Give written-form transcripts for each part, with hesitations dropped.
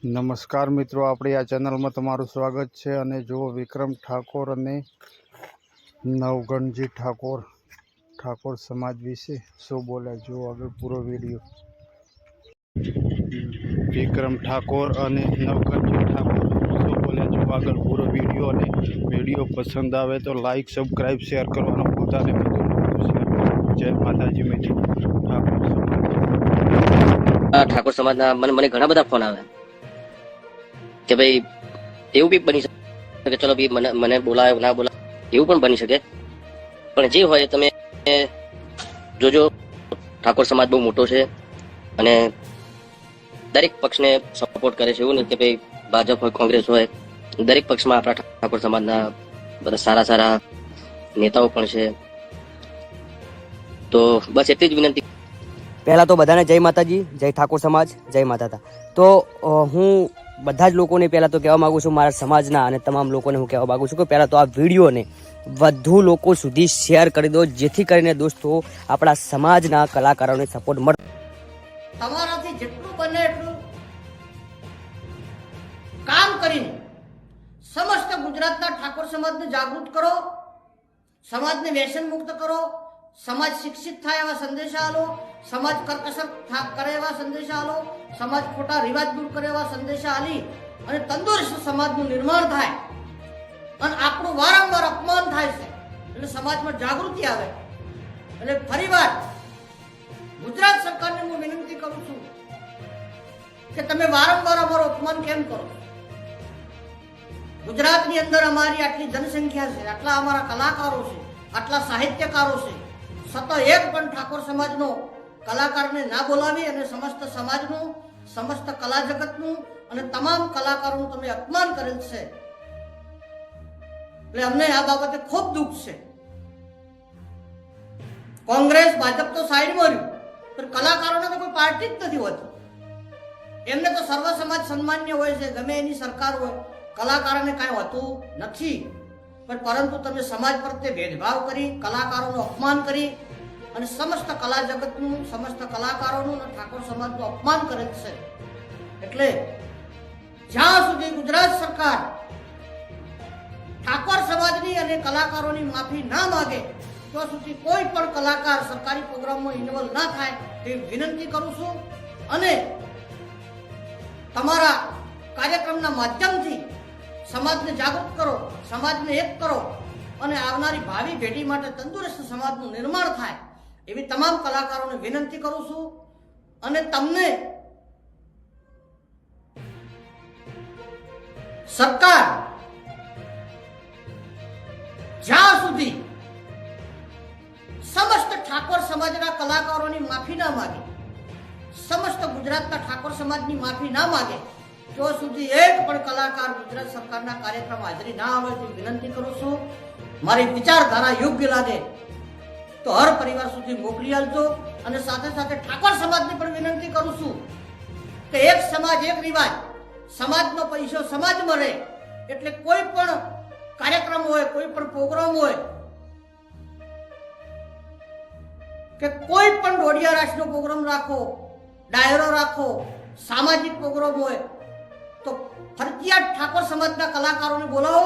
નમસ્કાર મિત્રો, આપણી આ ચેનલમાં તમારું સ્વાગત છે. અને જુઓ, વિક્રમ ઠાકોર અને નવગણજી ઠાકોર સમાજ વિશે શું બોલ્યા, જુઓ આગળ પૂરો વિડીયો. વિક્રમ ઠાકોર અને નવગણજી ઠાકોર શું બોલ્યા, જુઓ આગળ પૂરો વિડીયો. અને વિડીયો પસંદ આવે તો લાઈક, સબસ્ક્રાઈબ, શેર કરવાનો ભૂલતા નહીં. જય માતાજી મિત્રો. ઠાકોર સમાજના મને ઘણા બધા ફોન આવે કે ભાઈ એવું બી બની શકે, ચલો બી મને બોલાય ના બોલાય એવું પણ બની શકે, પણ જે હોય તમે જોજો. ઠાકોર સમાજ બહુ મોટો છે અને દરેક પક્ષને સપોર્ટ કરે છે. એવું નથી કે ભાઈ ભાજપ હોય, કોંગ્રેસ હોય, દરેક પક્ષમાં આપણા ઠાકોર સમાજના બધા સારા સારા નેતાઓ પણ છે. તો બસ એટલી જ વિનંતી. પહેલાં તો બધાને જય માતાજી, જય ઠાકોર સમાજ, જય માતાતા. તો હું બધા જ લોકોને પહેલાં તો કહેવા માગું છું, મારા સમાજના અને તમામ લોકોને હું કહેવા માગું છું કે પહેલાં તો આ વિડીયોને વધુ લોકો સુધી શેર કરી દો, જેથી કરીને દોસ્તો આપણા સમાજના કલાકારોને સપોર્ટ મળે. તમારાથી જેટલું બને એટલું કામ કરીને સમસ્ત ગુજરાતના ઠાકોર સમાજને જાગૃત કરો, સમાજને વ્યસન મુક્ત કરો, સમાજ શિક્ષિત થાય એવા સંદેશા આલો, સમાજ કરકસર કરે એવા સંદેશા આલો, સમાજ ખોટા રિવાજ દૂર કરે એવા સંદેશા આલી અને તંદુરસ્ત સમાજનું નિર્માણ થાય. અને આપણું વારંવાર અપમાન થાય છે એટલે સમાજમાં જાગૃતિ આવે. એટલે ફરીવાર ગુજરાત સરકારને હું વિનંતી કરું છું કે તમે વારંવાર અમારું અપમાન કેમ કરો? ગુજરાતની અંદર અમારી આટલી જનસંખ્યા છે, આટલા અમારા કલાકારો છે, આટલા સાહિત્યકારો છે, સતત એક પણ ઠાકોર સમાજનો કલાકારને ના બોલાવી અને સમસ્ત સમાજનું, સમસ્ત કલા જગતનું અને તમામ કલાકારોનું તમે અપમાન કરેલ છે. એટલે અમને આ બાબતે ખૂબ દુઃખ છે. કોંગ્રેસ ભાજપ તો સાઈડમાં રહ્યું, પણ કલાકારોને તો કોઈ પાર્ટી જ નથી હોતી. એમને તો સર્વ સમાજ સન્માન્ય હોય છે, ગમે એની સરકાર હોય, કલાકારોને કાંઈ હોતું નથી. પણ પરંતુ તમે સમાજ પ્રત્યે ભેદભાવ કરી, કલાકારોનું અપમાન કરી અને સમસ્ત કલા જગતનું, સમસ્ત કલાકારોનું અને ઠાકોર સમાજનું અપમાન કરે છે. એટલે જ્યાં સુધી ગુજરાત સરકાર ઠાકોર સમાજની અને કલાકારોની માફી ના માગે ત્યાં સુધી કોઈ પણ કલાકાર સરકારી પ્રોગ્રામમાં ઇન્વોલ્વ ના થાય તેવી વિનંતી કરું છું. અને તમારા કાર્યક્રમના માધ્યમથી સમાજને જાગૃત કરો, સમાજને એક કરો અને આવનારી ભાવિ પેઢી માટે તંદુરસ્ત સમાજનું નિર્માણ થાય એવી તમામ કલાકારોને વિનંતી કરું છું. અને તમને સરકાર જ્યાં સુધી સમસ્ત ઠાકોર સમાજના કલાકારોની માફી ના માગે, સમસ્ત ગુજરાતના ઠાકોર સમાજની માફી ના માગે ત્યાં સુધી એક પણ કલાકાર ગુજરાત સરકારના કાર્યક્રમ હાજરી ના આવે તો વિનંતી કરું છું. મારી વિચારધારા યોગ્ય લાગે તો હર પરિવાર સુધી મોકલી આપજો. અને સાથે સાથે ઠાકોર સમાજની પણ વિનંતી કરું છું કે એક સમાજ એક રિવાજ, સમાજનો પૈસો સમાજમાં રહે. એટલે કોઈ પણ કાર્યક્રમ હોય, કોઈ પણ પ્રોગ્રામ હોય કે કોઈ પણ દોઢિયા રાસનો પ્રોગ્રામ રાખો, ડાયરો રાખો, સામાજિક પ્રોગ્રામ હોય તો ફરજિયાત ઠાકોર સમાજના કલાકારોને બોલાવો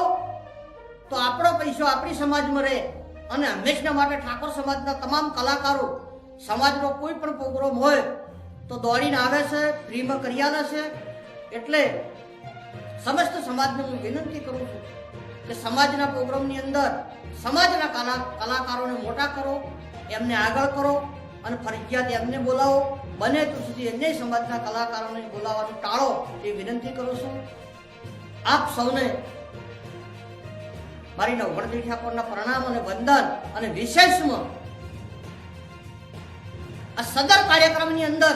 તો આપણો પૈસો આપણી સમાજમાં રહે. અને હંમેશના માટે ઠાકોર સમાજના તમામ કલાકારો સમાજનો કોઈ પણ પ્રોગ્રામ હોય તો દોડીને આવે છે, ફ્રીમાં કરી આલે છે. એટલે સમસ્ત સમાજને હું વિનંતી કરું છું કે સમાજના પ્રોગ્રામની અંદર સમાજના કલાકારોને મોટા કરો, એમને આગળ કરો અને ફરજિયાત એમને બોલાવો. બને તો સુધી અન્ય સમાજના કલાકારોને બોલાવવાનું ટાળો એ વિનંતી કરું છું. આપ સૌને મારી નવગણજી ઠાકોરના પ્રણામ અને વંદન. અને વિશેષમાં આ સદર કાર્યક્રમની અંદર